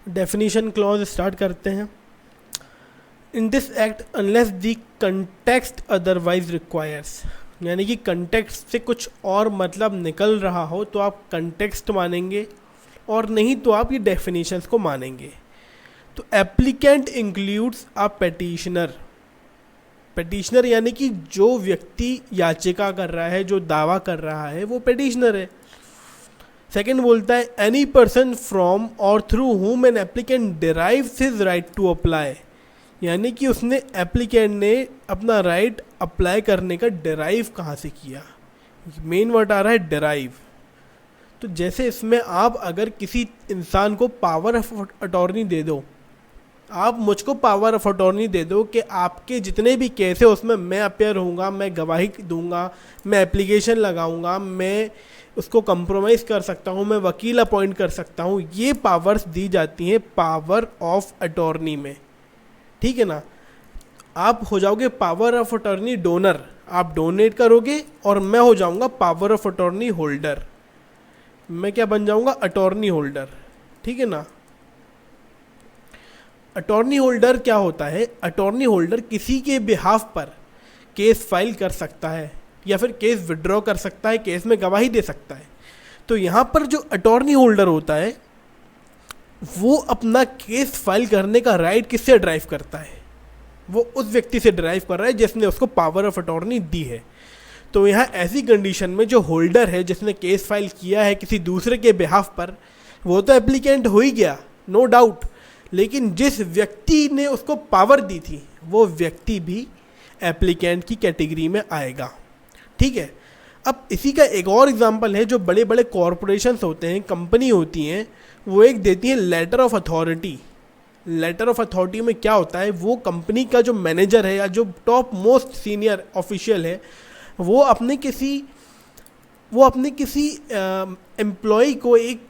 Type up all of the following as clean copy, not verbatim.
Definition clause start करते हैं। In this act unless the context otherwise requires, यानी कि कंटेक्स्ट से कुछ और मतलब निकल रहा हो तो आप कंटेक्स्ट मानेंगे, और नहीं तो आप ये डेफिनेशंस को मानेंगे। तो applicant includes a petitioner, petitioner यानी कि जो व्यक्ति याचिका कर रहा है, जो दावा कर रहा है, वो पेटिशनर है। सेकंड बोलता है any person from or through whom an applicant derives his right to apply, यानी कि उसने एप्लीकेंट ने अपना राइट अप्लाई करने का डिराइव कहाँ से किया। मेन वर्ड आ रहा है डिराइव। तो जैसे इसमें आप अगर किसी इंसान को पावर ऑफ अटॉर्नी दे दो, आप मुझको पावर ऑफ अटॉर्नी दे दो कि आपके जितने भी केस है उसमें मैं अपेयर होऊंगा, मैं गवाही दूंगा, मैं एप्लीकेशन लगाऊंगा, मैं उसको कंप्रोमाइज़ कर सकता हूँ, मैं वकील अपॉइंट कर सकता हूँ, ये पावर्स दी जाती हैं पावर ऑफ अटॉर्नी में। ठीक है ना। आप हो जाओगे पावर ऑफ अटॉर्नी डोनर, आप डोनेट करोगे, और मैं हो जाऊंगा पावर ऑफ अटॉर्नी होल्डर। मैं क्या बन जाऊंगा? Attorney holder. ठीक है ना। अटॉर्नी होल्डर क्या होता है? अटॉर्नी होल्डर किसी के बिहाफ पर केस फाइल कर सकता है या फिर केस विड्रॉ कर सकता है, केस में गवाही दे सकता है। तो यहाँ पर जो अटॉर्नी होल्डर होता है वो अपना केस फाइल करने का राइट किससे ड्राइव करता है? वो उस व्यक्ति से ड्राइव कर रहा है जिसने उसको पावर ऑफ अटॉर्नी दी है। तो यहाँ ऐसी कंडीशन में जो होल्डर है, जिसने केस फाइल किया है किसी दूसरे के बिहाफ पर, वो तो एप्लीकेंट हो ही गया, नो डाउट, लेकिन जिस व्यक्ति ने उसको पावर दी थी वो व्यक्ति भी एप्लीकेंट की कैटेगरी में आएगा। ठीक है। अब इसी का एक और एग्जांपल है, जो बड़े बड़े कॉरपोरेशंस होते हैं, कंपनी होती हैं, वो एक देती है letter of authority. Letter of authority में क्या होता है? वो कंपनी का जो मैनेजर है या जो टॉप मोस्ट सीनियर ऑफिशियल है, वो अपने किसी एम्प्लॉय को एक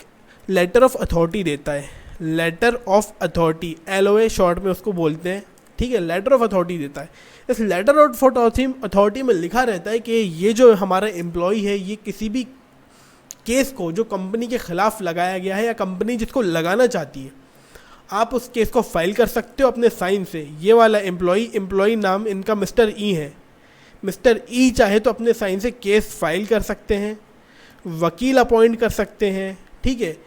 लेटर ऑफ अथॉरिटी देता है। Letter of authority, LOA short में उसको बोलते हैं। ठीक है, लेटर ऑफ अथॉरिटी देता है। इस लेटर ऑफ अथॉरिटी में लिखा रहता है कि ये जो हमारा एम्प्लॉय है, ये किसी भी केस को जो कंपनी के खिलाफ लगाया गया है या कंपनी जिसको लगाना चाहती है, आप उस केस को फाइल कर सकते हो अपने साइन से। ये वाला एम्प्लॉय नाम इनका मिस्टर ई है, मिस्टर ई चाहे तो अपने साइन से केस फाइल कर सकते हैं, वकील अपॉइंट कर सकते हैं। ठीक है,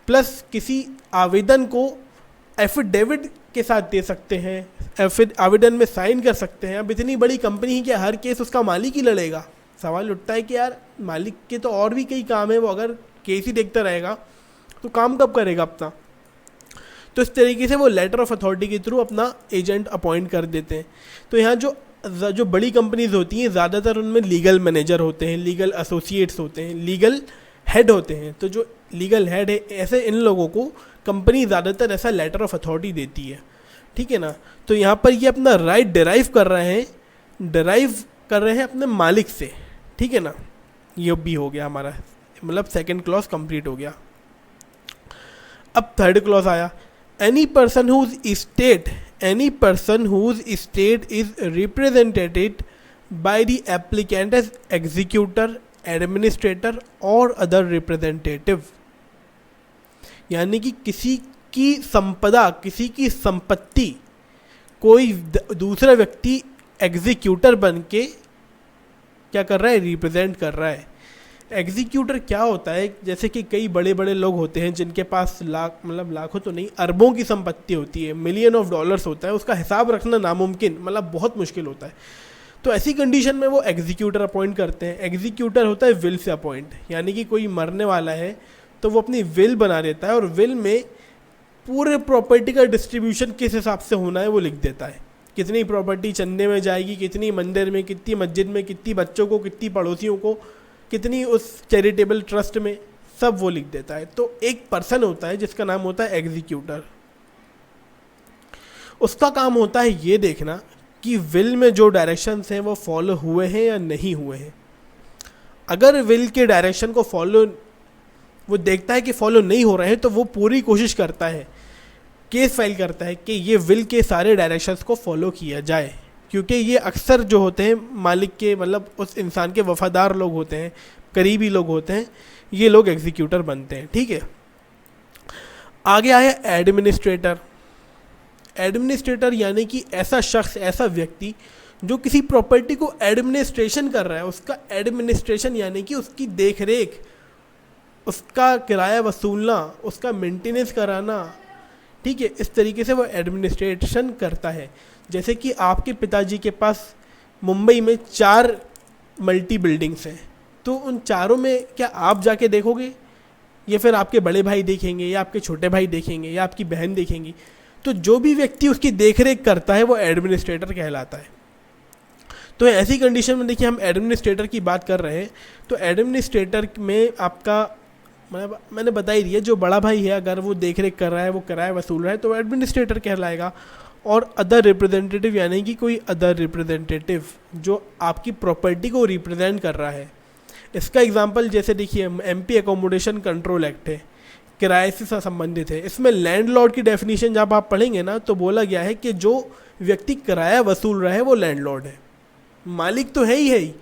प्लस किसी आवेदन को एफिडेविट के साथ दे सकते हैं, आवेदन में साइन कर सकते हैं। अब इतनी बड़ी कंपनी है कि हर केस उसका मालिक ही लड़ेगा। सवाल उठता है कि यार मालिक के तो और भी कई काम है, वो अगर केस ही देखता रहेगा तो काम कब करेगा अपना। तो इस तरीके से वो लेटर ऑफ अथॉरिटी के थ्रू अपना एजेंट अपॉइंट कर देते हैं। तो यहाँ जो बड़ी कंपनीज होती हैं, ज़्यादातर उनमें लीगल मैनेजर होते हैं, लीगल एसोसिएट्स होते हैं, लीगल हेड होते हैं। तो जो लीगल हेड है, ऐसे इन लोगों को कंपनी ज़्यादातर ऐसा लेटर ऑफ अथॉरिटी देती है। ठीक है ना। तो यहाँ पर ये अपना राइट डिराइव कर रहे हैं अपने मालिक से। ठीक है ना। ये भी हो गया हमारा, मतलब सेकंड क्लॉज कंप्लीट हो गया। अब थर्ड क्लॉज आया, any person whose state is represented by the applicant as executor, administrator or other representative, यानी कि किसी की संपदा, किसी की संपत्ति कोई दूसरा व्यक्ति एग्जीक्यूटर बन के क्या कर रहा है? रिप्रेजेंट कर रहा है। एग्जीक्यूटर क्या होता है? जैसे कि कई बड़े बड़े लोग होते हैं जिनके पास लाखों तो नहीं, अरबों की संपत्ति होती है, मिलियन ऑफ डॉलर्स होता है, उसका हिसाब रखना नामुमकिन, मतलब बहुत मुश्किल होता है। तो ऐसी कंडीशन में वो एग्जीक्यूटर अपॉइंट करते हैं। एग्जीक्यूटर होता है विल से अपॉइंट, यानी कि कोई मरने वाला है तो वो अपनी विल बना देता है और विल में पूरे प्रॉपर्टी का डिस्ट्रीब्यूशन किस हिसाब से होना है वो लिख देता है। कितनी प्रॉपर्टी चंदे में जाएगी, कितनी मंदिर में, कितनी मस्जिद में, कितनी बच्चों को, कितनी पड़ोसियों को, कितनी उस चैरिटेबल ट्रस्ट में, सब वो लिख देता है। तो एक पर्सन होता है जिसका नाम होता है एग्जीक्यूटर। उसका काम होता है ये देखना कि विल में जो डायरेक्शंस हैं वो फॉलो हुए हैं या नहीं हुए हैं। अगर विल के डायरेक्शन को वो देखता है कि फॉलो नहीं हो रहे हैं तो वो पूरी कोशिश करता है, केस फाइल करता है कि ये विल के सारे डायरेक्शंस को फॉलो किया जाए, क्योंकि ये अक्सर जो होते हैं मालिक के, मतलब उस इंसान के वफादार लोग होते हैं, करीबी लोग होते हैं, ये लोग एग्जीक्यूटर बनते हैं। ठीक है। आगे आया एडमिनिस्ट्रेटर। एडमिनिस्ट्रेटर यानी कि ऐसा शख्स, ऐसा व्यक्ति जो किसी प्रॉपर्टी को एडमिनिस्ट्रेशन कर रहा है, उसका एडमिनिस्ट्रेशन यानी कि उसकी देख रेख, उसका किराया वसूलना, उसका मेंटेनेंस कराना, ठीक है, इस तरीके से वो एडमिनिस्ट्रेशन करता है। जैसे कि आपके पिताजी के पास मुंबई में 4 मल्टी बिल्डिंग्स हैं, तो उन चारों में क्या आप जाके देखोगे, या फिर आपके बड़े भाई देखेंगे, या आपके छोटे भाई देखेंगे, या आपकी बहन देखेंगी? तो जो भी व्यक्ति उसकी देखरेख करता है वो एडमिनिस्ट्रेटर कहलाता है। तो ऐसी कंडीशन में देखिए, हम एडमिनिस्ट्रेटर की बात कर रहे हैं, तो एडमिनिस्ट्रेटर में आपका मैंने बता ही दिया, जो बड़ा भाई है अगर वो देख रेख कर रहा है, वो किराया वसूल रहा है, तो एडमिनिस्ट्रेटर कहलाएगा। और अदर रिप्रेजेंटेटिव यानी कि कोई अदर रिप्रेजेंटेटिव जो आपकी प्रॉपर्टी को रिप्रेजेंट कर रहा है। इसका एग्जांपल जैसे देखिए, एमपी एकोमोडेशन कंट्रोल एक्ट है, किराए से संबंधित है। इसमें लैंडलॉर्ड की डेफिनेशन जब आप पढ़ेंगे ना, तो बोला गया है कि जो व्यक्ति किराया वसूल रहा है वो लैंडलॉर्ड है। मालिक तो है ही,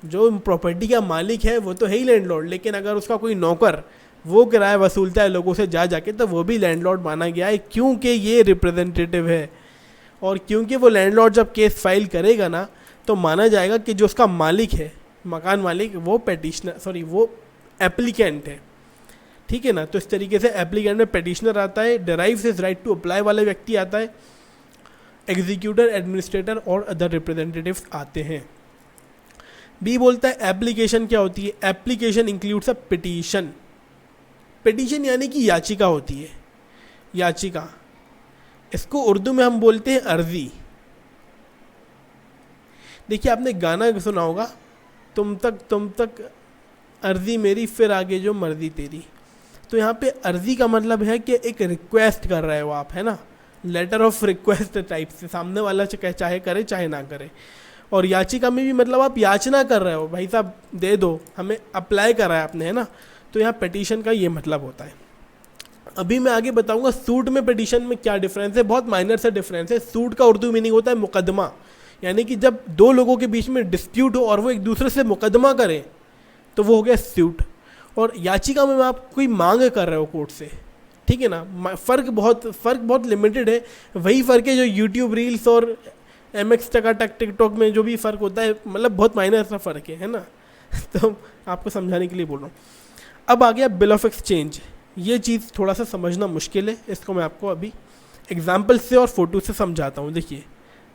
जो प्रॉपर्टी का मालिक है वो तो है ही लैंडलॉर्ड, लेकिन अगर उसका कोई नौकर वो किराया वसूलता है लोगों से जाके, तो वो भी लैंडलॉर्ड माना गया है, क्योंकि ये रिप्रेजेंटेटिव है। और क्योंकि वो लैंडलॉर्ड जब केस फाइल करेगा ना, तो माना जाएगा कि जो उसका मालिक है, मकान मालिक, वो वो एप्लीकेंट है, ठीक है ना। तो इस तरीके से एप्लीकेंट में पेटिशनर आता है, derives his right to apply वाले व्यक्ति आता है, executor, administrator or other representatives आते हैं। बी बोलता है एप्लीकेशन क्या होती है। Application includes a petition. Petition यानी कि याचिका होती है, याचिका। इसको उर्दू में हम बोलते हैं अर्जी। देखिए, आपने गाना सुना होगा, तुम तक अर्जी मेरी, फिर आगे जो मर्जी तेरी। तो यहाँ पे अर्जी का मतलब है कि एक रिक्वेस्ट कर रहे हो आप, है ना, लेटर ऑफ रिक्वेस्ट टाइप से, सामने वाला चाहे करे चाहे ना करे। और याचिका में भी मतलब आप याचना कर रहे हो, भाई साहब दे दो, हमें अप्लाई करा है आपने, है ना। तो यहाँ पिटीशन का ये मतलब होता है। अभी मैं आगे बताऊंगा सूट में पिटीशन में क्या डिफरेंस है। बहुत माइनर सा डिफरेंस है। सूट का उर्दू मीनिंग होता है मुकदमा, यानी कि जब दो लोगों के बीच में डिस्प्यूट हो और वो एक दूसरे से मुकदमा करें, तो वो हो गया सूट। और याचिका में आप कोई मांग कर रहे हो कोर्ट से, ठीक है ना। फ़र्क बहुत लिमिटेड है। वही फ़र्क है जो यूट्यूब रील्स और MX टकाटक टिकटॉक में जो भी फ़र्क होता है, मतलब बहुत माइनर सा फ़र्क है ना। तो आपको समझाने के लिए बोल रहा हूँ। अब आ गया बिल ऑफ एक्सचेंज। ये चीज़ थोड़ा सा समझना मुश्किल है, इसको मैं आपको अभी एग्जाम्पल से और फोटो से समझाता हूँ। देखिए,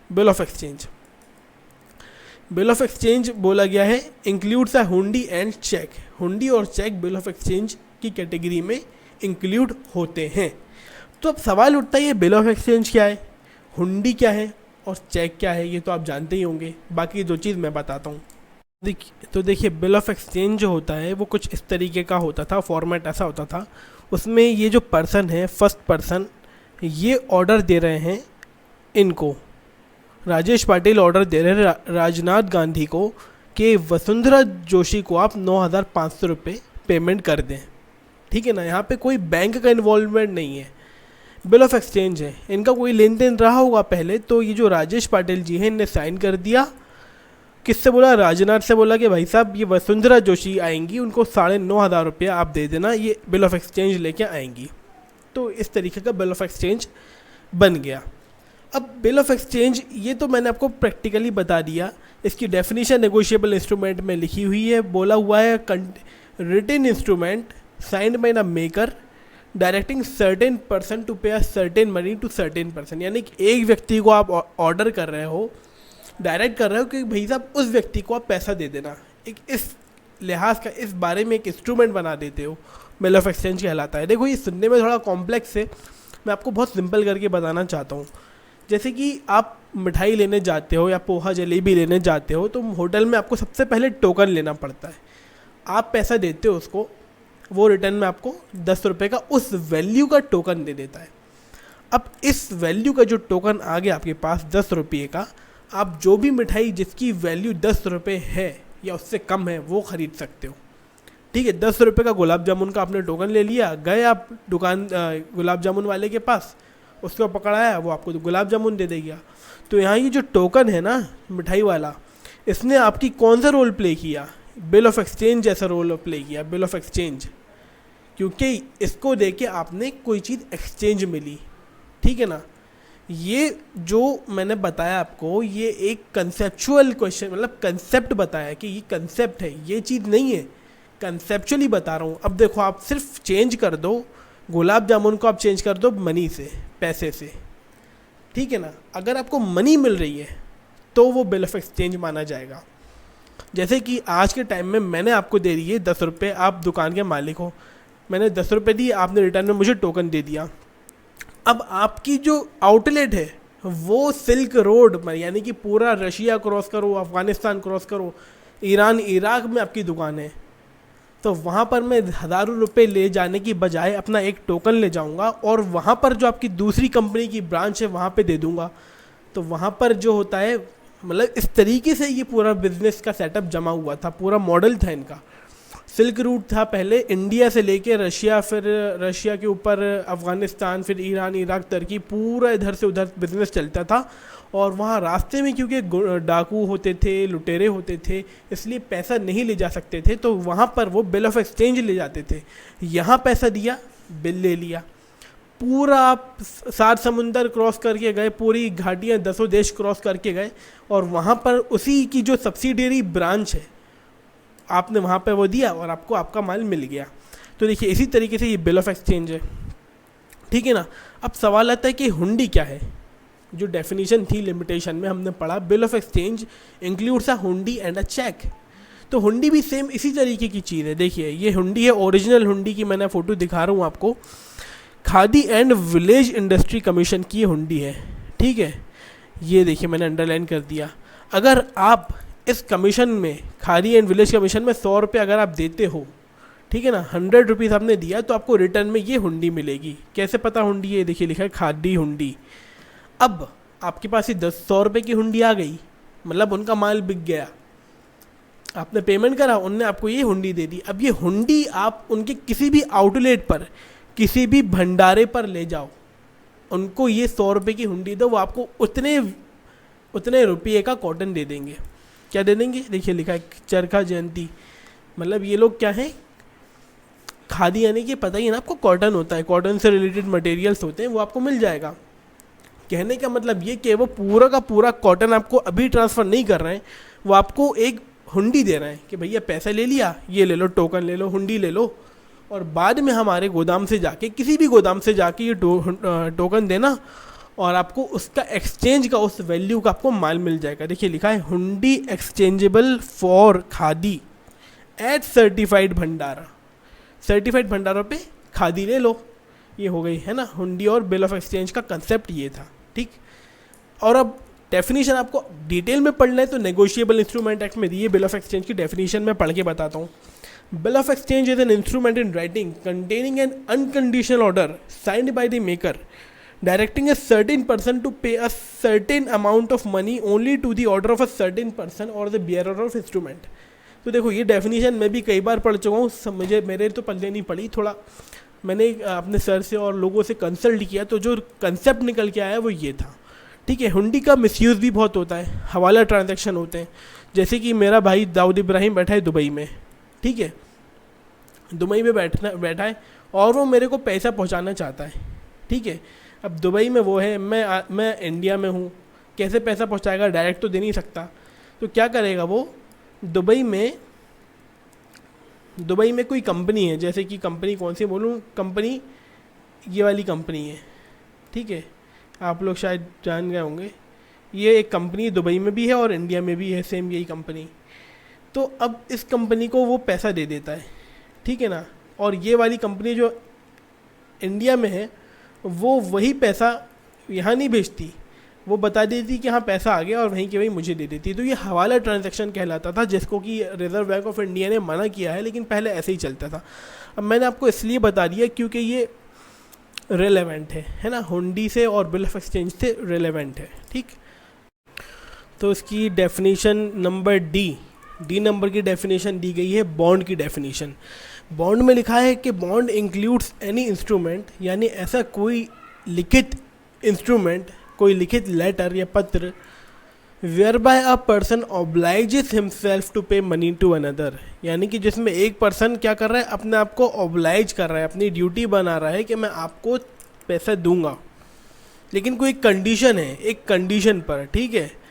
bill of exchange. Bill of exchange बोला गया है इंक्लूड्स अ हुंडी एंड चेक। हुंडी और चेक बिल ऑफ एक्सचेंज की कैटेगरी में इंक्लूड होते हैं। तो अब सवाल उठता है, ये बिल ऑफ एक्सचेंज क्या है, हुंडी क्या है और चेक क्या है? ये तो आप जानते ही होंगे, बाकी दो चीज़ मैं बताता हूँ। देखिए बिल ऑफ एक्सचेंज जो होता है वो कुछ इस तरीके का होता था, फॉर्मेट ऐसा होता था। उसमें ये जो पर्सन है, फर्स्ट पर्सन, ये ऑर्डर दे रहे हैं, इनको राजेश पाटिल ऑर्डर दे रहे हैं राजनाथ गांधी को कि वसुंधरा जोशी को आप 9,500 रुपये पेमेंट कर दें, ठीक है ना। यहाँ पे कोई बैंक का इन्वॉल्वमेंट नहीं है, बिल ऑफ एक्सचेंज है। इनका कोई लेन देन रहा होगा पहले, तो ये जो राजेश पाटिल जी हैं इनने साइन कर दिया। किससे बोला? राजनाथ से बोला कि भाई साहब ये वसुंधरा जोशी आएंगी, उनको 9,500 रुपये आप दे देना, ये बिल ऑफ एक्सचेंज लेके आएंगी। तो इस तरीके का बिल ऑफ एक्सचेंज बन गया। अब बिल ऑफ एक्सचेंज ये तो मैंने आपको प्रैक्टिकली बता दिया। इसकी डेफिनेशन नेगोशिएबल इंस्ट्रूमेंट में लिखी हुई है। बोला हुआ है written instrument signed by the maker directing certain person to pay a certain money to certain person. यानी कि एक व्यक्ति को आप ऑर्डर कर रहे हो, डायरेक्ट कर रहे हो कि भाई साहब उस व्यक्ति को आप पैसा दे देना। एक इस लिहाज का, इस बारे में एक इंस्ट्रूमेंट बना देते हो, बिल ऑफ एक्सचेंज कहलाता है। देखो ये सुनने में थोड़ा कॉम्प्लेक्स है, मैं आपको बहुत सिंपल करके बताना चाहता हूँ। जैसे कि आप मिठाई लेने जाते हो या पोहा जलेबी लेने जाते हो, तो होटल में आपको सबसे पहले टोकन लेना पड़ता है। आप पैसा देते हो उसको, वो रिटर्न में आपको 10 रुपये का उस वैल्यू का टोकन दे देता है। अब इस वैल्यू का जो टोकन आ गया आपके पास 10 रुपये का, आप जो भी मिठाई जिसकी वैल्यू 10 रुपये है या उससे कम है वो ख़रीद सकते हो, ठीक है। 10 रुपये का गुलाब जामुन का आपने टोकन ले लिया, गए आप दुकान गुलाब जामुन वाले के पास, उसको पकड़ाया, वो आपको गुलाब जामुन दे देगा। तो यहाँ ये जो टोकन है ना मिठाई वाला, इसने आपकी कौन सा रोल प्ले किया? बिल ऑफ एक्सचेंज जैसा रोल प्ले किया, बिल ऑफ एक्सचेंज। क्योंकि इसको देके आपने कोई चीज़ एक्सचेंज मिली, ठीक है ना। ये जो मैंने बताया आपको, ये एक कंसेप्चुअल क्वेश्चन, मतलब कंसेप्ट बताया कि ये कंसेप्ट है, ये चीज़ नहीं है, कंसेप्चुअली बता रहा हूँ। अब देखो, आप सिर्फ चेंज कर दो गुलाब जामुन को, आप चेंज कर दो मनी से, पैसे से, ठीक है ना। अगर आपको मनी मिल रही है तो वो बिल ऑफ एक्सचेंज माना जाएगा। जैसे कि आज के टाइम में मैंने आपको दे दिए 10 रुपये, आप दुकान के मालिक हो, मैंने 10 रुपये दिए, आपने रिटर्न में मुझे टोकन दे दिया। अब आपकी जो आउटलेट है वो सिल्क रोड, यानी कि पूरा रशिया क्रॉस करो, अफ़गानिस्तान क्रॉस करो, ईरान इराक में आपकी दुकान है, तो वहाँ पर मैं हज़ारों रुपये ले जाने की बजाय अपना एक टोकन ले जाऊँगा और वहाँ पर जो आपकी दूसरी कंपनी की ब्रांच है वहाँ पे दे दूँगा। तो वहाँ पर जो होता है, मतलब इस तरीके से ये पूरा बिज़नेस का सेटअप जमा हुआ था, पूरा मॉडल था इनका। सिल्क रूट था पहले, इंडिया से लेके रशिया, फिर रशिया के ऊपर अफ़गानिस्तान, फिर ईरान इराक तुर्की, पूरा इधर से उधर बिज़नेस चलता था। और वहाँ रास्ते में क्योंकि डाकू होते थे, लुटेरे होते थे, इसलिए पैसा नहीं ले जा सकते थे, तो वहाँ पर वो बिल ऑफ एक्सचेंज ले जाते थे। यहाँ पैसा दिया, बिल ले लिया, पूरा आप 7 समुंदर क्रॉस करके गए, पूरी घाटियाँ 10 देश क्रॉस करके गए, और वहाँ पर उसी की जो सब्सिडियरी ब्रांच है आपने वहाँ पे वो दिया और आपको आपका माल मिल गया। तो देखिए इसी तरीके से ये बिल ऑफ एक्सचेंज है, ठीक है ना। अब सवाल आता है कि हुंडी क्या है। जो डेफिनेशन थी लिमिटेशन में हमने पढ़ा, bill of exchange includes a हुंडी एंड अ चेक। तो हुंडी भी सेम इसी तरीके की चीज़ है। देखिए ये हुंडी है, ओरिजिनल हुंडी की मैंने फ़ोटो दिखा रहा हूँ आपको, khadi and village industry commission की हुंडी है, ठीक है। ये देखिए मैंने अंडरलाइन कर दिया। अगर आप इस कमीशन में, खादी एंड विलेज कमीशन में 100 रुपये अगर आप देते हो, ठीक है ना, 100 रुपीज़ आपने दिया, तो आपको रिटर्न में ये हुंडी मिलेगी। कैसे पता हुंडी है, देखिए लिखा है खादी हुंडी। अब आपके पास ही 100 रुपये की हुंडी आ गई, मतलब उनका माल बिक गया, आपने पेमेंट करा, उनने आपको ये हुंडी दे दी। अब ये हुंडी आप उनके किसी भी आउटलेट पर, किसी भी भंडारे पर ले जाओ, उनको ये 100 रुपये की हुंडी दो, वो आपको उतने रुपये का कॉटन दे देंगे। क्या दे देंगे, देखिए लिखा है चरखा जयंती, मतलब ये लोग क्या है, खादी, यानी कि पता ही है ना आपको, कॉटन होता है, कॉटन से रिलेटेड मटेरियल्स होते हैं, वो आपको मिल जाएगा। कहने का मतलब ये कि वो पूरा का पूरा कॉटन आपको अभी ट्रांसफ़र नहीं कर रहे हैं, वो आपको एक हुंडी दे रहे हैं कि भैया पैसा ले लिया, ये ले लो, टोकन ले लो, हुंडी ले लो, और बाद में हमारे गोदाम से जाके, किसी भी गोदाम से जाके ये टोकन देना, और आपको उसका एक्सचेंज का, उस वैल्यू का आपको माल मिल जाएगा। देखिए लिखा है hundi exchangeable for khadi at certified bhandara. Certified भंडारों पे खादी ले लो, ये हो गई है ना हुंडी और बिल ऑफ एक्सचेंज का कंसेप्ट ये था, ठीक। और अब डेफिनेशन आपको डिटेल में पढ़ना है तो नेगोशिएबल इंस्ट्रूमेंट एक्ट में दी है बिल ऑफ एक्सचेंज की डेफिनेशन में पढ़ के बताता हूँ। Bill of exchange is an instrument in writing containing N unconditional order signed by the maker directing a certain person to pay a certain amount of money only to the order of a certain person or the bearer of instrument। तो देखो ये definition मैं भी कई बार पढ़ चुका हूँ, मुझे मेरे तो पल्ले नहीं पड़ी, थोड़ा मैंने अपने सर से और लोगों से कंसल्ट किया, तो जो कंसेप्ट निकल के आया वो ये था, ठीक है। हुंडी का मिसयूज़ भी बहुत होता है, हवाला ट्रांजैक्शन होते हैं। जैसे कि मेरा भाई दाऊद इब्राहिम बैठा है दुबई में, ठीक है, दुबई में बैठा है और वो मेरे को पैसा पहुँचाना चाहता है, ठीक है। अब दुबई में वो है, मैं इंडिया में हूँ, कैसे पैसा पहुँचाएगा, डायरेक्ट तो दे नहीं सकता। तो क्या करेगा वो, दुबई में कोई कंपनी है, जैसे कि कंपनी कौन सी बोलूँ, कंपनी ये वाली कंपनी है, ठीक है, आप लोग शायद जान गए होंगे, ये एक कंपनी दुबई में भी है और इंडिया में भी है, सेम यही कंपनी। तो अब इस कंपनी को वो पैसा दे देता है, ठीक है ना, और ये वाली कंपनी जो इंडिया में है वो वही पैसा यहाँ नहीं भेजती, वो बता देती कि हाँ पैसा आ गया और वहीं के वहीं मुझे दे देती। तो ये हवाला ट्रांजैक्शन कहलाता था, जिसको कि रिजर्व बैंक ऑफ इंडिया ने मना किया है, लेकिन पहले ऐसे ही चलता था। अब मैंने आपको इसलिए बता दिया क्योंकि ये रेलेवेंट है ना, हुंडी से और बिल ऑफ एक्सचेंज से रेलेवेंट है, ठीक। तो इसकी डेफिनेशन नंबर डी नंबर की डेफिनेशन दी गई है बॉन्ड की डेफिनेशन। बॉन्ड में लिखा है कि बॉन्ड इंक्लूड्स एनी इंस्ट्रूमेंट, यानी ऐसा कोई लिखित इंस्ट्रूमेंट, कोई लिखित लेटर या पत्र whereby a person obliges himself to pay money to another, यानी कि जिसमें एक पर्सन क्या कर रहा है, अपने आप को ऑब्लाइज कर रहा है, अपनी ड्यूटी बना रहा है कि मैं आपको पैसा दूंगा, लेकिन कोई कंडीशन है, एक कंडीशन पर, ठीक है,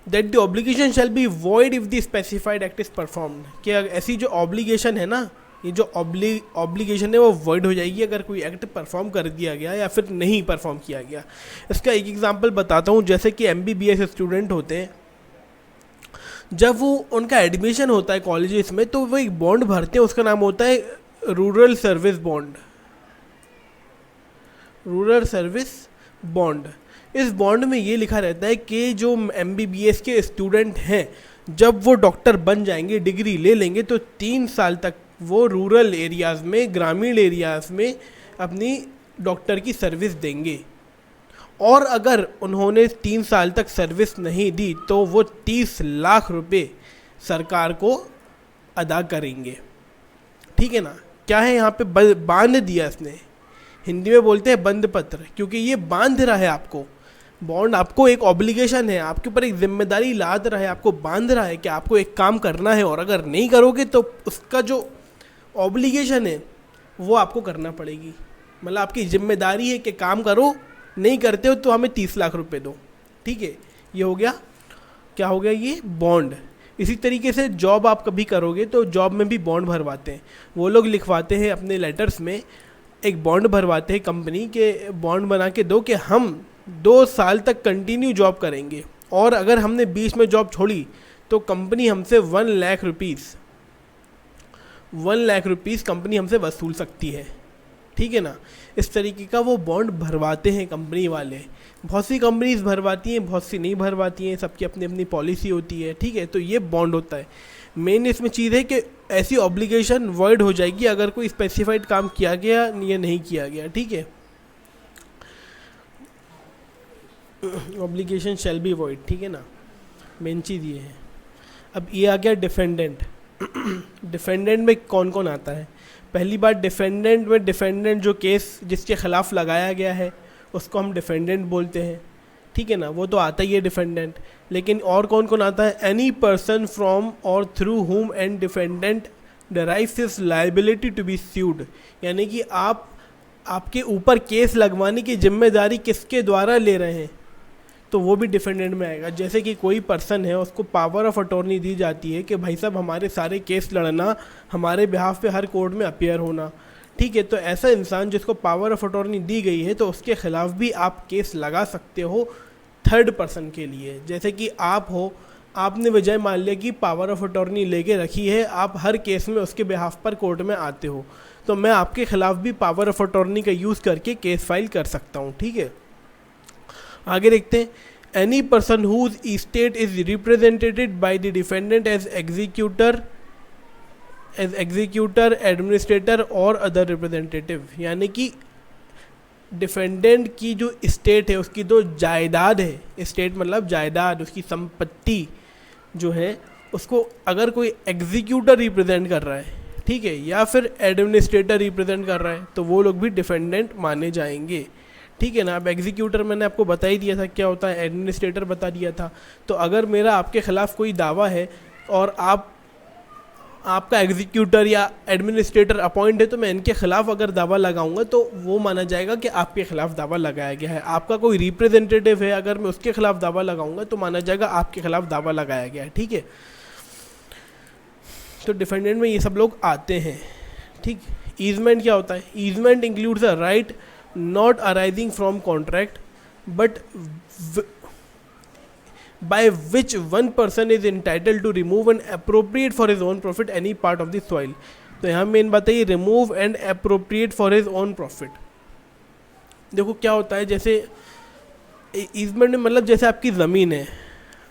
that the obligation shall be void if the specified act is performed, कि ऐसी जो ऑब्लिगेशन है ना, ये जो ऑब्लिगेशन है वो वॉइड हो जाएगी अगर कोई एक्ट परफॉर्म कर दिया गया या फिर नहीं परफॉर्म किया गया। इसका एक एग्जांपल बताता हूँ, जैसे कि MBBS स्टूडेंट होते हैं, जब वो उनका एडमिशन होता है कॉलेजेस में, तो वो एक बॉन्ड भरते हैं, उसका नाम होता है rural service bond, rural service bond. इस बॉन्ड में ये लिखा रहता है कि जो MBBS के स्टूडेंट हैं, जब वो डॉक्टर बन जाएंगे, डिग्री ले लेंगे, तो 3 साल तक वो रूरल एरियाज़ में, ग्रामीण एरियाज़ में अपनी डॉक्टर की सर्विस देंगे, और अगर उन्होंने 3 साल तक सर्विस नहीं दी तो वो 30 लाख रुपए सरकार को अदा करेंगे। ठीक है ना, क्या है यहाँ पे बांध दिया इसने, हिंदी में बोलते हैं बंद पत्र, क्योंकि ये बांध रहा है आपको, बॉन्ड आपको एक ऑब्लिगेशन है, आपके ऊपर एक जिम्मेदारी लाद रहा है, आपको बांध रहा है कि आपको एक काम करना है, और अगर नहीं करोगे तो उसका जो ऑब्लिगेशन है वो आपको करना पड़ेगी। मतलब आपकी जिम्मेदारी है कि काम करो, नहीं करते हो तो हमें 30 लाख रुपए दो। ठीक है, ये हो गया, क्या हो गया, ये बॉन्ड। इसी तरीके से जॉब आप कभी करोगे तो जॉब में भी बॉन्ड भरवाते हैं, वो लोग लिखवाते हैं अपने लेटर्स में, एक बॉन्ड भरवाते हैं कंपनी के, बॉन्ड बना के दो कि हम 2 साल तक कंटिन्यू जॉब करेंगे, और अगर हमने बीच में जॉब छोड़ी तो कंपनी हमसे 1 लाख रुपीज़ कंपनी हमसे वसूल सकती है। ठीक है ना, इस तरीके का वो बॉन्ड भरवाते हैं कंपनी वाले। बहुत सी कंपनीज भरवाती हैं, बहुत सी नहीं भरवाती हैं, सबकी अपनी अपनी पॉलिसी होती है। ठीक है, तो ये बॉन्ड होता है। मेन इसमें चीज़ है कि ऐसी ऑब्लिगेशन वॉइड हो जाएगी अगर कोई स्पेसिफाइड काम किया गया या नहीं किया गया। ठीक है, ऑब्लिगेशन शैल बी वॉइड। ठीक है ना, मेन चीज़ ये है। अब ये आ गया डिफेंडेंट। डिफेंडेंट में कौन कौन आता है? पहली बात, डिफेंडेंट में डिफेंडेंट जो केस जिसके ख़िलाफ़ लगाया गया है उसको हम डिफेंडेंट बोलते हैं। ठीक है ना, वो तो आता ही है डिफेंडेंट। लेकिन और कौन कौन आता है? Any person from or through whom and defendant derives his liability to be sued, यानी कि आपके ऊपर केस लगवाने की जिम्मेदारी किसके द्वारा ले रहे हैं, तो वो भी डिफेंडेंट में आएगा। जैसे कि कोई पर्सन है, उसको पावर ऑफ अटॉर्नी दी जाती है कि भाई साहब हमारे सारे केस लड़ना, हमारे बिहाफ पे हर कोर्ट में अपीयर होना। ठीक है, तो ऐसा इंसान जिसको पावर ऑफ अटॉर्नी दी गई है, तो उसके खिलाफ भी आप केस लगा सकते हो थर्ड पर्सन के लिए। जैसे कि आप हो, आपने विजय माल्या की पावर ऑफ अटॉर्नी लेके रखी है, आप हर केस में उसके बिहाफ पर कोर्ट में आते हो, तो मैं आपके खिलाफ भी पावर ऑफ अटॉर्नी का यूज़ करके केस फाइल कर सकता हूँ। ठीक है, आगे देखते हैं। Any person whose state is represented by the defendant as executor, administrator or other representative, यानी कि डिफेंडेंट की जो स्टेट है, उसकी जो जायदाद है, स्टेट मतलब जायदाद, उसकी संपत्ति जो है, उसको अगर कोई एग्जीक्यूटर रिप्रेजेंट कर रहा है, ठीक है, या फिर एडमिनिस्ट्रेटर रिप्रेजेंट कर रहा है, तो वो लोग भी डिफेंडेंट माने जाएंगे। ठीक है ना। अब एग्जीक्यूटर मैंने आपको बता ही दिया था क्या होता है, एडमिनिस्ट्रेटर बता दिया था। तो अगर मेरा आपके ख़िलाफ़ कोई दावा है और आपका एग्जीक्यूटर या एडमिनिस्ट्रेटर अपॉइंट है, तो मैं इनके खिलाफ अगर दावा लगाऊंगा तो वो माना जाएगा कि आपके खिलाफ दावा लगाया गया है। आपका कोई रिप्रेजेंटेटिव है, अगर मैं उसके खिलाफ दावा लगाऊंगा तो माना जाएगा आपके खिलाफ दावा लगाया गया है। ठीक है, तो डिफेंडेंट में ये सब लोग आते हैं। ठीक, ईजमेंट क्या होता है? Easement includes a right not arising from contract but by which one person is entitled to remove and appropriate for his own profit any part of the soil। तो यहाँ मेन बात है ये remove and appropriate for his own profit। देखो क्या होता है, जैसे easement में मतलब जैसे आपकी ज़मीन है,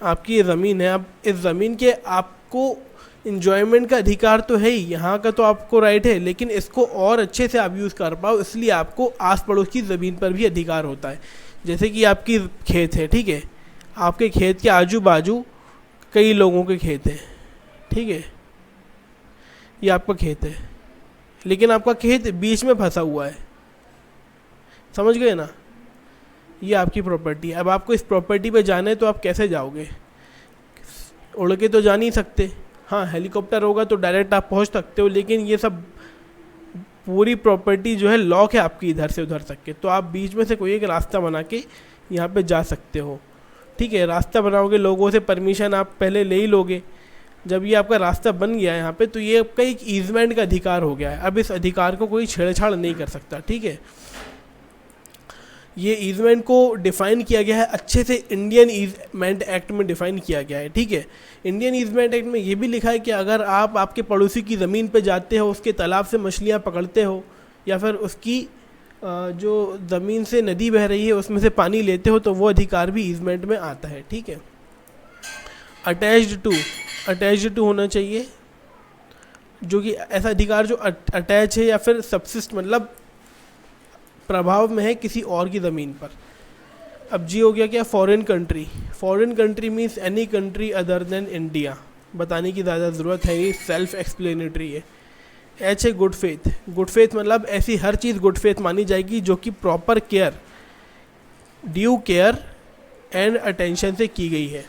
आपकी ये ज़मीन है, अब इस ज़मीन के आपको इंजॉयमेंट का अधिकार तो है ही, यहाँ का तो आपको राइट है, लेकिन इसको और अच्छे से आप यूज़ कर पाओ, इसलिए आपको आस पड़ोस की ज़मीन पर भी अधिकार होता है। जैसे कि आपकी खेत है, ठीक है, आपके खेत के आजू बाजू कई लोगों के खेत हैं, ठीक है, ये आपका खेत है, लेकिन आपका खेत बीच में फंसा हुआ है, समझ गए ना, ये आपकी प्रॉपर्टी है। अब आपको इस प्रॉपर्टी पे जाना है तो आप कैसे जाओगे? उड़ के तो जा नहीं सकते, हाँ हेलीकॉप्टर होगा तो डायरेक्ट आप पहुंच सकते हो, लेकिन ये सब पूरी प्रॉपर्टी जो है लॉक है आपकी इधर से उधर तक के, तो आप बीच में से कोई एक रास्ता बना के यहाँ पे जा सकते हो। ठीक है, रास्ता बनाओगे, लोगों से परमिशन आप पहले ले ही लोगे। जब ये आपका रास्ता बन गया यहाँ पे, तो ये आपका एक ईजमेंट का अधिकार हो गया है। अब इस अधिकार को कोई छेड़छाड़ नहीं कर सकता। ठीक है, ये ईजमेंट को डिफ़ाइन किया गया है अच्छे से, इंडियन ईजमेंट एक्ट में डिफ़ाइन किया गया है। ठीक है, इंडियन ईजमेंट एक्ट में ये भी लिखा है कि अगर आप आपके पड़ोसी की ज़मीन पे जाते हो, उसके तालाब से मछलियाँ पकड़ते हो, या फिर उसकी जो ज़मीन से नदी बह रही है उसमें से पानी लेते हो, तो वो अधिकार भी ईजमेंट में आता है। ठीक है, अटैच्ड टू होना चाहिए, जो कि ऐसा अधिकार जो अटैच है या फिर सबसिस्ट मतलब प्रभाव में है किसी और की ज़मीन पर। अब जी हो गया क्या, foreign country means any country other than India. बताने की ज़्यादा ज़रूरत है, ये सेल्फ एक्सप्लेनेटरी है। एच है गुड फेथ मतलब ऐसी हर चीज़ गुड फेथ मानी जाएगी जो कि proper care, due care and attention से की गई है।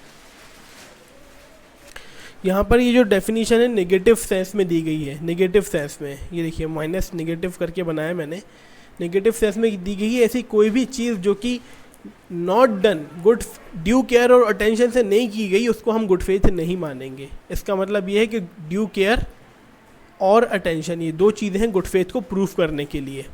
यहाँ पर ये जो डेफिनेशन है नेगेटिव सेंस में दी गई है, नेगेटिव सेंस में, ये देखिए माइनस नेगेटिव करके बनाया मैंने, नेगेटिव सेंस में दी गई है। ऐसी कोई भी चीज़ जो कि not done good due care और अटेंशन से नहीं की गई, उसको हम गुड फेथ नहीं मानेंगे। इसका मतलब ये है कि ड्यू केयर और अटेंशन, ये दो चीज़ें हैं गुड फेथ को प्रूफ करने के लिए।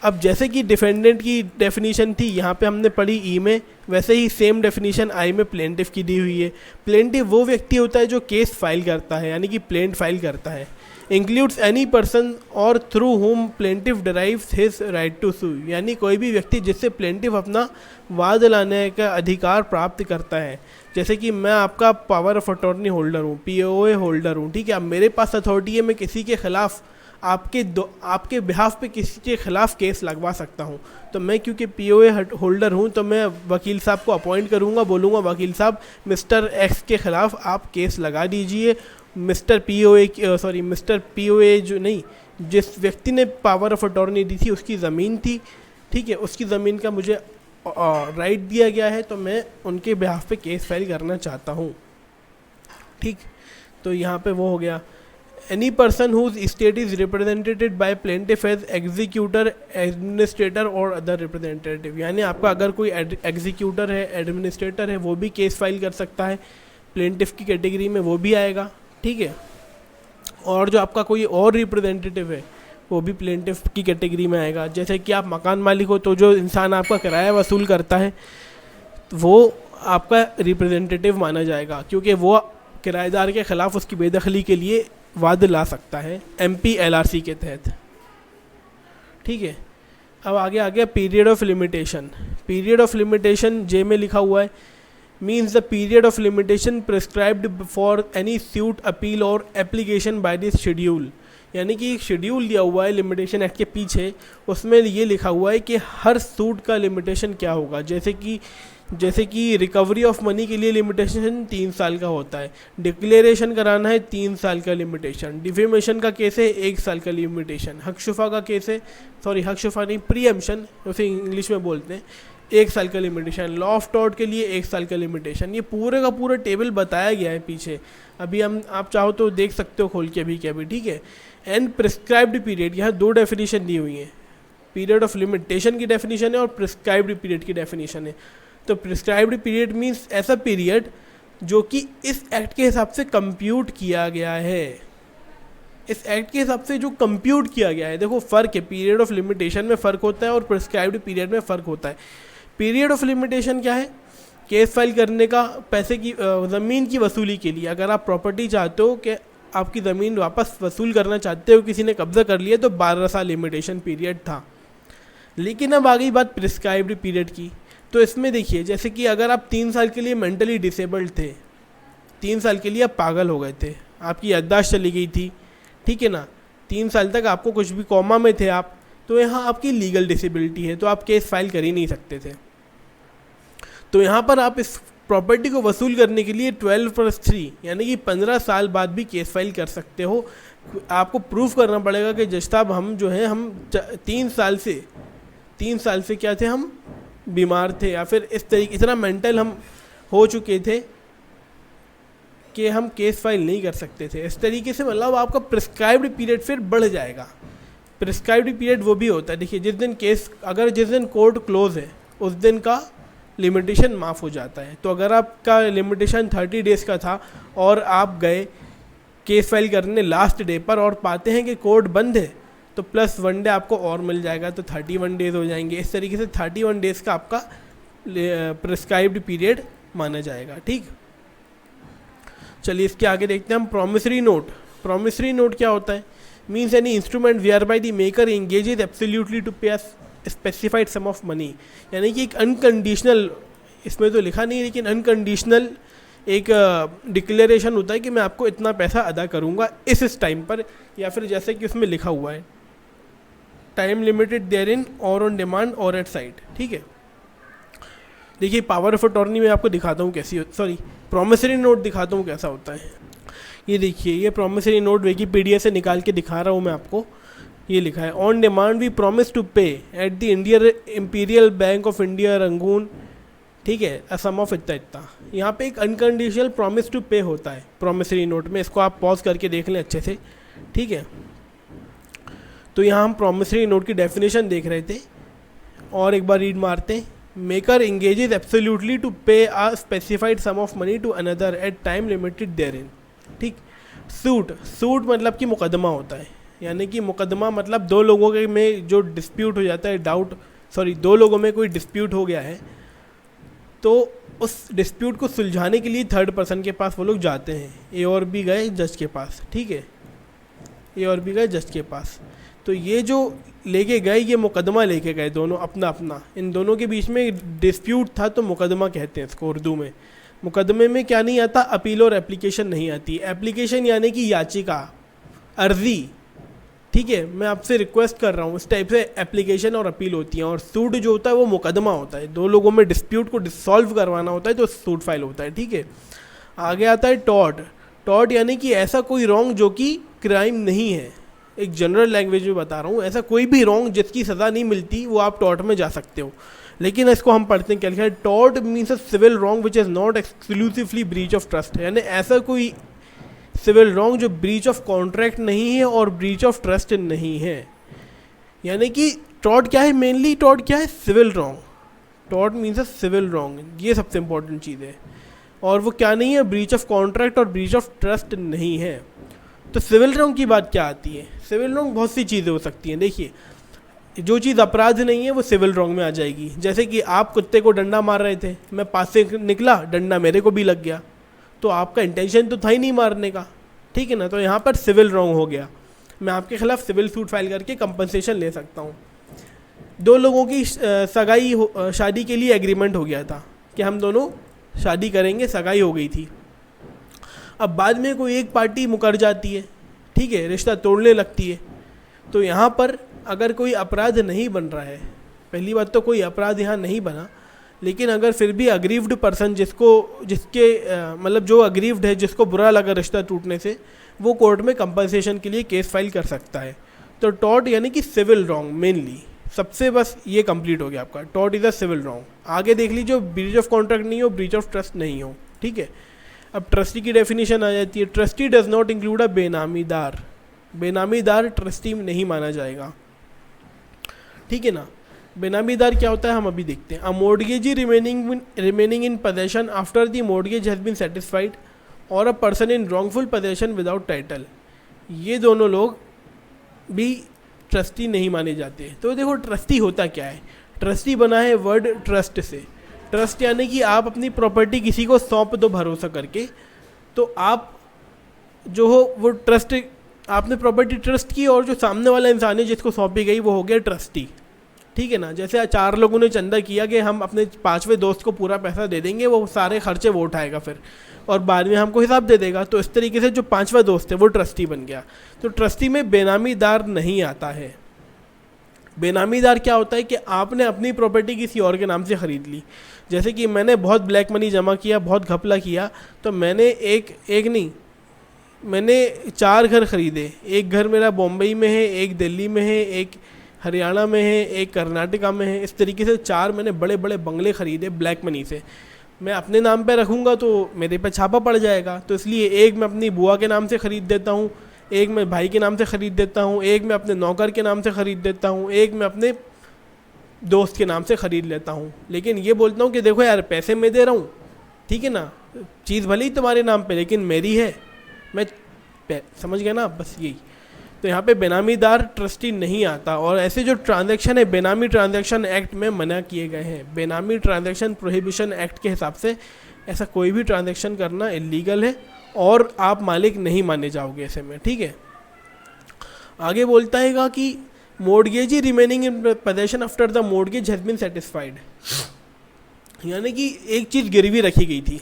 अब जैसे कि डिफेंडेंट की डेफिनेशन थी यहाँ पे हमने पढ़ी ई में, वैसे ही सेम डेफिनेशन आई में प्लेंटिफ की दी हुई है। प्लेंटिफ वो व्यक्ति होता है जो केस फाइल करता है, यानी कि प्लेंट फाइल करता है। इंक्लूड्स एनी पर्सन और through whom plaintiff derives his right to sue, यानी कोई भी व्यक्ति जिससे प्लेंटिफ अपना वाद लाने का अधिकार प्राप्त करता है। जैसे कि मैं आपका पावर ऑफ अटॉर्नी होल्डर हूँ, POA होल्डर हूँ। ठीक है, अब मेरे पास अथॉरिटी है, मैं किसी के खिलाफ आपके बिहाफ पे किसी के खिलाफ केस लगवा सकता हूँ। तो मैं क्योंकि POA होल्डर हूँ, तो मैं वकील साहब को अपॉइंट करूँगा, बोलूँगा वकील साहब मिस्टर एक्स के ख़िलाफ़ आप केस लगा दीजिए। मिस्टर POA जो नहीं, जिस व्यक्ति ने पावर ऑफ अटॉर्नी दी थी उसकी ज़मीन थी। ठीक है, उसकी ज़मीन का मुझे राइट दिया गया है, तो मैं उनके बिहाफ पे केस फाइल करना चाहता हूँ। ठीक, तो यहाँ पे वो हो गया। Any person whose state is represented by plaintiff as executor, administrator or other representative, यानी आपका अगर कोई एग्जीक्यूटर है, एडमिनिस्ट्रेटर है, वो भी केस फाइल कर सकता है, प्लेंटिफ की कैटेगरी में वो भी आएगा। ठीक है, और जो आपका कोई और रिप्रेजेंटेटिव है वो भी प्लेंटिफ की कैटेगरी में आएगा। जैसे कि आप मकान मालिक हो, तो जो इंसान आपका किराया वसूल करता है वो आपका रिप्रेजेंटेटिव माना जाएगा, क्योंकि वो किराएदार के ख़िलाफ़ उसकी बेदखली के लिए वाद ला सकता है MP LRC के तहत। ठीक है, अब आगे आ गया period of limitation. Period of limitation J में लिखा हुआ है, means the period of limitation prescribed for any suit, appeal और एप्लीकेशन बाय दिस शेड्यूल, यानी कि एक शेड्यूल दिया हुआ है लिमिटेशन एक्ट के पीछे, उसमें ये लिखा हुआ है कि हर सूट का लिमिटेशन क्या होगा। जैसे कि रिकवरी ऑफ मनी के लिए लिमिटेशन 3 साल का होता है, डिक्लेरेशन कराना है 3 साल का लिमिटेशन, डिफेमेशन का केस है 1 साल का लिमिटेशन, हकशुफा का केस है, हकशुफा नहीं, प्रीएम्पशन उसे इंग्लिश में बोलते हैं, 1 साल का लिमिटेशन, लॉ ऑफ टॉर्ट के लिए 1 साल का लिमिटेशन। ये पूरे का पूरा टेबल बताया गया है पीछे, अभी आप चाहो तो देख सकते हो खोल के अभी के अभी। ठीक है, एंड प्रिस्क्राइब्ड पीरियड, यहाँ 2 डेफिनेशन दी हुई हैं, पीरियड ऑफ लिमिटेशन की डेफिनेशन है और प्रिस्क्राइब्ड पीरियड की डेफिनेशन है। तो प्रिस्क्राइब्ड पीरियड मीन्स ऐसा पीरियड जो कि इस एक्ट के हिसाब से कंप्यूट किया गया है, इस एक्ट के हिसाब से जो कंप्यूट किया गया है। देखो फ़र्क है, पीरियड ऑफ लिमिटेशन में फ़र्क होता है और प्रिस्क्राइब्ड पीरियड में फ़र्क होता है। पीरियड ऑफ लिमिटेशन क्या है, केस फाइल करने का, पैसे की ज़मीन की वसूली के लिए। अगर आप प्रॉपर्टी चाहते हो कि आपकी ज़मीन वापस वसूल करना चाहते हो, किसी ने कब्ज़ा कर लिया, तो 12 साल लिमिटेशन पीरियड था। लेकिन अब आ गई बात प्रिस्क्राइब्ड पीरियड की। तो इसमें देखिए, जैसे कि अगर आप 3 साल के लिए मेंटली डिसेबल्ड थे, 3 साल के लिए आप पागल हो गए थे, आपकी याददाश्त चली गई थी, ठीक है ना, 3 साल तक आपको कुछ भी, कॉमा में थे आप, तो यहाँ आपकी लीगल डिसेबिलिटी है, तो आप केस फाइल कर ही नहीं सकते थे। तो यहाँ पर आप इस प्रॉपर्टी को वसूल करने के लिए 12+3 यानी कि 15 साल बाद भी केस फाइल कर सकते हो। आपको प्रूफ करना पड़ेगा कि जज साहब हम जो है, हम 3 साल से क्या थे, हम बीमार थे, या फिर इस तरीके इतना मेंटल हम हो चुके थे कि हम केस फाइल नहीं कर सकते थे। इस तरीके से मतलब आपका प्रिस्क्राइब्ड पीरियड फिर बढ़ जाएगा। प्रिस्क्राइब्ड पीरियड वो भी होता है, देखिए जिस दिन केस, अगर जिस दिन कोर्ट क्लोज है उस दिन का लिमिटेशन माफ़ हो जाता है। तो अगर आपका लिमिटेशन 30 डेज़ का था और आप गए केस फाइल करने लास्ट डे पर और पाते हैं कि कोर्ट बंद है, तो प्लस 1 डे आपको और मिल जाएगा, तो 31 डेज़ हो जाएंगे। इस तरीके से 31 डेज़ का आपका प्रिस्क्राइब्ड पीरियड माना जाएगा। ठीक, चलिए इसके आगे देखते हैं हम प्रॉमिसरी नोट। प्रॉमिसरी नोट क्या होता है? Means any instrument whereby the maker engages absolutely to pay specified sum of money, यानी कि एक अनकंडीशनल, इसमें तो लिखा नहीं है लेकिन अनकंडीशनल एक डिक्लेरेशन होता है कि मैं आपको इतना पैसा अदा करूंगा इस टाइम पर, या फिर जैसे कि उसमें लिखा हुआ है टाइम लिमिटेड देयर इन और ऑन डिमांड और एट साइट। ठीक है, देखिए पावर ऑफ अटॉर्नी में आपको दिखाता हूँ कैसी, सॉरी प्रॉमिसरी नोट दिखाता हूँ कैसा होता है। ये देखिए, ये प्रॉमिसरी नोट विकिपीडिया से निकाल के दिखा रहा हूँ मैं आपको। ये लिखा है on demand we promise to pay at the Indian Imperial Bank of India Rangoon, ठीक है, असम ऑफ इतना इतना। यहाँ पे एक अनकंडीशनल प्रॉमिस टू पे होता है प्रॉमिसरी नोट में, इसको आप पॉज करके देख लें अच्छे से। ठीक है, तो यहाँ हम प्रॉमिसरी नोट की डेफिनेशन देख रहे थे और एक बार रीड मारते हैं। Maker engages absolutely to pay a specified sum of money to another at time limited therein. ठीक, सूट, सूट मतलब कि मुकदमा होता है, यानी कि मुकदमा मतलब दो लोगों के में जो डिस्प्यूट हो जाता है, दो लोगों में कोई डिस्प्यूट हो गया है, तो उस डिस्प्यूट को सुलझाने के लिए थर्ड पर्सन के पास वो लोग जाते हैं। ए और बी गए जज के पास, ठीक है, ए और बी गए जज के पास, तो ये जो लेके गए, ये मुकदमा लेके गए दोनों अपना अपना, इन दोनों के बीच में डिस्प्यूट था तो मुकदमा कहते हैं इसको उर्दू में। मुकदमे में क्या नहीं आता? अपील और एप्लीकेशन नहीं आती। एप्लीकेशन यानी कि याचिका, अर्जी, ठीक है, मैं आपसे रिक्वेस्ट कर रहा हूँ, इस टाइप से एप्लीकेशन और अपील होती हैं। और सूट जो होता है वो मुकदमा होता है, दो लोगों में डिस्प्यूट को डिसॉल्व करवाना होता है तो सूट फाइल होता है। ठीक है, आगे आता है टॉर्ट। टॉर्ट यानी कि ऐसा कोई रॉन्ग जो कि क्राइम नहीं है, एक जनरल लैंग्वेज में बता रहा हूँ, ऐसा कोई भी रॉन्ग जिसकी सज़ा नहीं मिलती वो आप टॉर्ट में जा सकते हो। लेकिन इसको हम पढ़ते हैं क्या लिखा है? Tort means a civil wrong which is not exclusively breach of trust, यानी ऐसा कोई सिविल रॉन्ग जो ब्रीच ऑफ कॉन्ट्रैक्ट नहीं है और ब्रीच ऑफ ट्रस्ट नहीं है। यानी कि टॉर्ट क्या है? मेनली टॉर्ट क्या है? Civil wrong. Tort means a civil wrong, ये सबसे इंपॉर्टेंट चीज़ है। और वो क्या नहीं है? ब्रीच ऑफ कॉन्ट्रैक्ट और ब्रीच ऑफ ट्रस्ट नहीं है। तो सिविल रॉन्ग की बात क्या आती है? सिविल रॉन्ग बहुत सी चीज़ें हो सकती हैं। देखिए, जो चीज़ अपराध नहीं है वो सिविल रॉन्ग में आ जाएगी। जैसे कि आप कुत्ते को डंडा मार रहे थे, मैं पास से निकला, डंडा मेरे को भी लग गया, तो आपका इंटेंशन तो था ही नहीं मारने का, ठीक है ना, तो यहाँ पर सिविल रॉन्ग हो गया। मैं आपके खिलाफ सिविल सूट फाइल करके कंपनसेशन ले सकता हूँ। दो लोगों की शादी के लिए एग्रीमेंट हो गया था कि हम दोनों शादी करेंगे, सगाई हो गई थी। अब बाद में कोई एक पार्टी मुकर जाती है, ठीक है, रिश्ता तोड़ने लगती है, तो यहाँ पर अगर कोई अपराध नहीं बन रहा है, पहली बात तो कोई अपराध यहाँ नहीं बना, लेकिन अगर फिर भी अग्रीव्ड पर्सन जिसके मतलब जो अग्रीव्ड है, जिसको बुरा लगा रिश्ता टूटने से, वो कोर्ट में कंपनसेशन के लिए केस फाइल कर सकता है। तो टॉर्ट यानी कि सिविल रॉन्ग मेनली, सबसे बस ये कंप्लीट हो गया आपका, tort is a civil wrong. आगे देख लीजिए, ब्रीच ऑफ कॉन्ट्रैक्ट नहीं हो, ब्रीच ऑफ ट्रस्ट नहीं हो, ठीक है। अब ट्रस्टी की डेफिनेशन आ जाती है। Trustee does not include a benamidar, benamidar trustee में नहीं माना जाएगा, ठीक है ना। बेनामीदार क्या होता है हम अभी देखते हैं। A mortgagee remaining in possession after the mortgage has been satisfied और a person in wrongful possession without title, ये दोनों लोग भी ट्रस्टी नहीं माने जाते। तो देखो ट्रस्टी होता क्या है? ट्रस्टी बना है वर्ड ट्रस्ट से। ट्रस्ट यानी कि आप अपनी प्रॉपर्टी किसी को सौंप दो भरोसा करके, तो आप जो हो वो ट्रस्ट, आपने प्रॉपर्टी ट्रस्ट की और जो सामने वाला इंसान है जिसको सौंपी गई वो हो गया ट्रस्टी, ठीक है ना। जैसे 4 लोगों ने चंदा किया कि हम अपने 5वें दोस्त को पूरा पैसा दे देंगे, वो सारे खर्चे वो उठाएगा फिर और बाद में हमको हिसाब दे देगा, तो इस तरीके से जो 5वां दोस्त है वो ट्रस्टी बन गया। तो ट्रस्टी में बेनामीदार नहीं आता है। बेनामीदार क्या होता है कि आपने अपनी प्रॉपर्टी किसी और के नाम से ख़रीद ली, जैसे कि मैंने बहुत ब्लैक मनी जमा किया, बहुत घपला किया, तो मैंने मैंने 4 घर ख़रीदे। एक घर मेरा बॉम्बई में है, एक दिल्ली में है, एक हरियाणा में है, एक कर्नाटका में है। इस तरीके से 4 मैंने बड़े बड़े बंगले ख़रीदे ब्लैक मनी से। मैं अपने नाम पे रखूँगा तो मेरे पे छापा पड़ जाएगा, तो इसलिए एक मैं अपनी बुआ के नाम से ख़रीद देता हूँ, एक मैं भाई के नाम से ख़रीद देता हूँ, एक मैं अपने नौकर के नाम से ख़रीद देता हूँ, एक मैं अपने दोस्त के नाम से ख़रीद लेता हूँ। लेकिन ये बोलता हूँ कि देखो यार पैसे मैं दे रहा हूँ, ठीक है ना, चीज़ भले ही तुम्हारे नाम पे लेकिन मेरी है, मैं समझ गया ना, बस यही। तो यहाँ पे बेनामीदार ट्रस्टी नहीं आता, और ऐसे जो ट्रांजैक्शन है बेनामी ट्रांजैक्शन एक्ट में मना किए गए हैं। बेनामी ट्रांजैक्शन प्रोहिबिशन एक्ट के हिसाब से ऐसा कोई भी ट्रांजैक्शन करना इलीगल है और आप मालिक नहीं माने जाओगे ऐसे में, ठीक है। आगे बोलता है कि mortgagee remaining in possession after the mortgage has been satisfied, यानी कि एक चीज़ गिरवी रखी गई थी।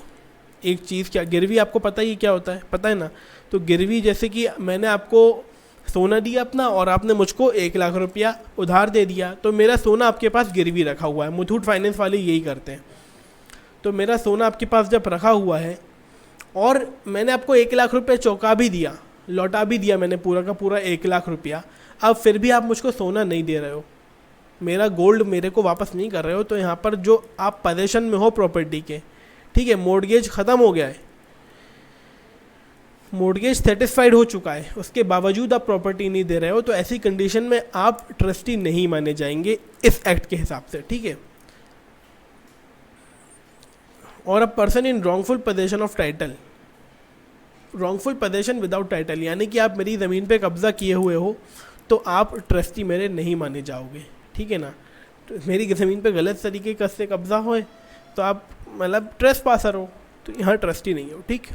एक चीज़ क्या गिरवी, आपको पता ही क्या होता है, पता है ना। तो गिरवी जैसे कि मैंने आपको सोना दिया अपना और आपने मुझको 1 लाख रुपया उधार दे दिया, तो मेरा सोना आपके पास गिरवी रखा हुआ है। मुथूट फाइनेंस वाले यही करते हैं। तो मेरा सोना आपके पास जब रखा हुआ है और मैंने आपको 1 लाख रुपया चौका भी दिया, लौटा भी दिया मैंने पूरा का पूरा 1 लाख रुपया, अब फिर भी आप मुझको सोना नहीं दे रहे हो, मेरा गोल्ड मेरे को वापस नहीं कर रहे हो, तो यहाँ पर जो आप पोजेशन में हो प्रॉपर्टी के, ठीक है, मोर्गेज ख़त्म हो गया है, मोर्गेज सेटिस्फाइड हो चुका है, उसके बावजूद आप प्रॉपर्टी नहीं दे रहे हो, तो ऐसी कंडीशन में आप ट्रस्टी नहीं माने जाएंगे इस एक्ट के हिसाब से, ठीक है। और a person in wrongful possession of title, wrongful possession without title, यानी कि आप मेरी ज़मीन पे कब्जा किए हुए हो तो आप ट्रस्टी मेरे नहीं माने जाओगे, ठीक है ना। तो मेरी ज़मीन पे गलत तरीके से कब्जा होए तो आप मतलब ट्रेस पासर हो, तो यहाँ ट्रस्टी नहीं हो, ठीक।